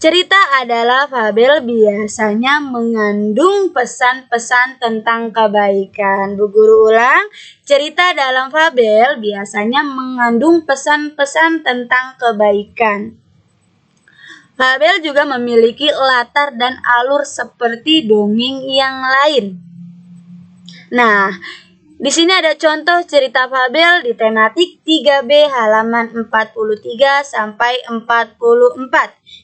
Cerita adalah fabel biasanya mengandung pesan-pesan tentang kebaikan. Bu Guru ulang, cerita dalam fabel biasanya mengandung pesan-pesan tentang kebaikan. Fabel juga memiliki latar dan alur seperti dongeng yang lain. Nah, di sini ada contoh cerita fabel di tematik 3B halaman 43 sampai 44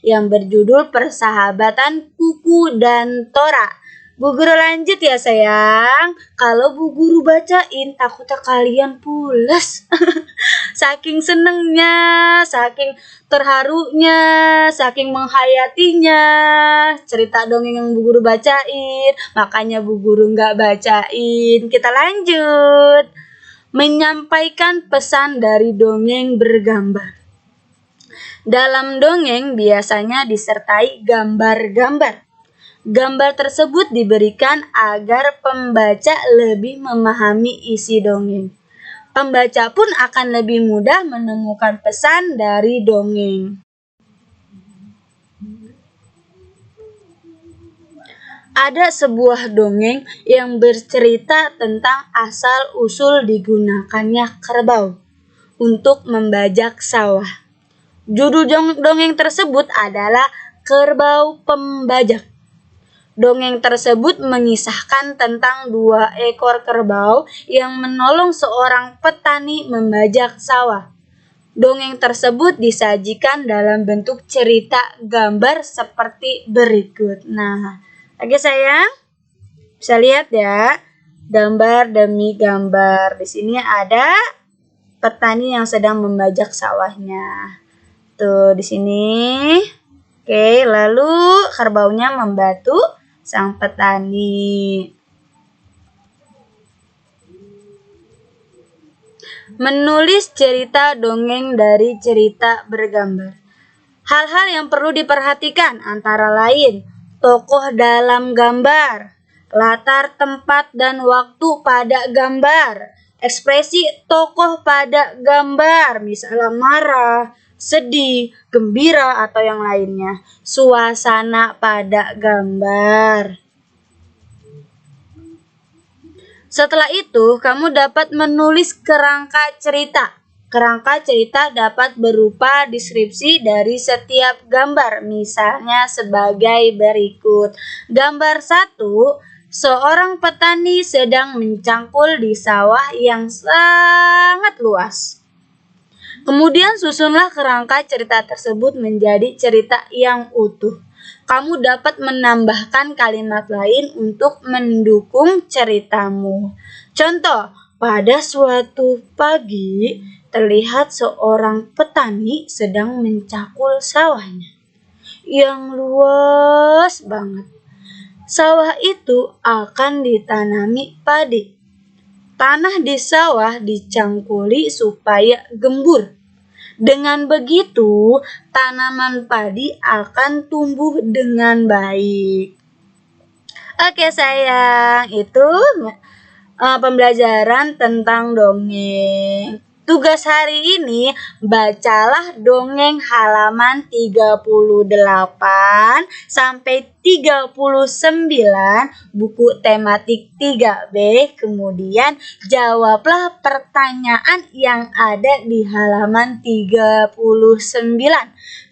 yang berjudul Persahabatan Kuku dan Tora. Bu Guru lanjut ya sayang. Kalau Bu Guru bacain takutnya kalian pulas. Saking senengnya, saking terharunya, saking menghayatinya cerita dongeng yang Bu Guru bacain. Makanya Bu Guru nggak bacain. Kita lanjut. Menyampaikan pesan dari dongeng bergambar. Dalam dongeng biasanya disertai gambar-gambar. Gambar tersebut diberikan agar pembaca lebih memahami isi dongeng. Pembaca pun akan lebih mudah menemukan pesan dari dongeng. Ada sebuah dongeng yang bercerita tentang asal-usul digunakannya kerbau untuk membajak sawah. Judul dongeng tersebut adalah Kerbau Pembajak. Dongeng tersebut mengisahkan tentang 2 ekor kerbau yang menolong seorang petani membajak sawah. Dongeng tersebut disajikan dalam bentuk cerita gambar seperti berikut. Nah, oke sayang, bisa lihat ya, gambar demi gambar. Di sini ada petani yang sedang membajak sawahnya. Tuh di sini. Oke, lalu kerbaunya membantu sang petani. Menulis cerita dongeng dari cerita bergambar. Hal-hal yang perlu diperhatikan antara lain tokoh dalam gambar, latar tempat dan waktu pada gambar, ekspresi tokoh pada gambar, misalnya marah, sedih, gembira, atau yang lainnya. Suasana pada gambar. Setelah itu, kamu dapat menulis kerangka cerita. Kerangka cerita dapat berupa deskripsi dari setiap gambar, misalnya sebagai berikut. Gambar 1, seorang petani sedang mencangkul di sawah yang sangat luas. Kemudian susunlah kerangka cerita tersebut menjadi cerita yang utuh. Kamu dapat menambahkan kalimat lain untuk mendukung ceritamu. Contoh, pada suatu pagi terlihat seorang petani sedang mencangkul sawahnya yang luas banget. Sawah itu akan ditanami padi. Tanah di sawah dicangkuli supaya gembur. Dengan begitu, tanaman padi akan tumbuh dengan baik. Oke sayang, itu pembelajaran tentang dongeng. Tugas hari ini, bacalah dongeng halaman 38 sampai 39 buku tematik 3B. Kemudian jawablah pertanyaan yang ada di halaman 39.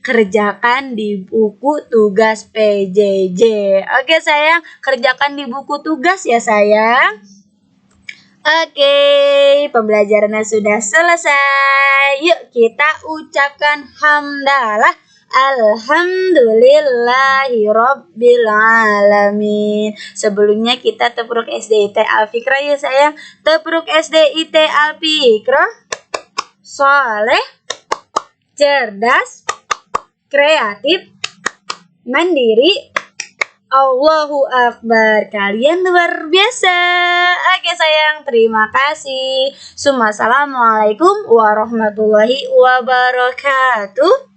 Kerjakan di buku tugas PJJ. Oke sayang, kerjakan di buku tugas ya sayang. Oke, pembelajarannya sudah selesai. Yuk kita ucapkan hamdalah. Alhamdulillahirabbil alamin. Sebelumnya kita tebruk SDIT Al-Fikrah ya sayang. Tebruk SDIT Al-Fikrah. Soleh, cerdas, kreatif, mandiri. Allahu Akbar, kalian luar biasa. Oke sayang, terima kasih. Assalamualaikum warahmatullahi wabarakatuh.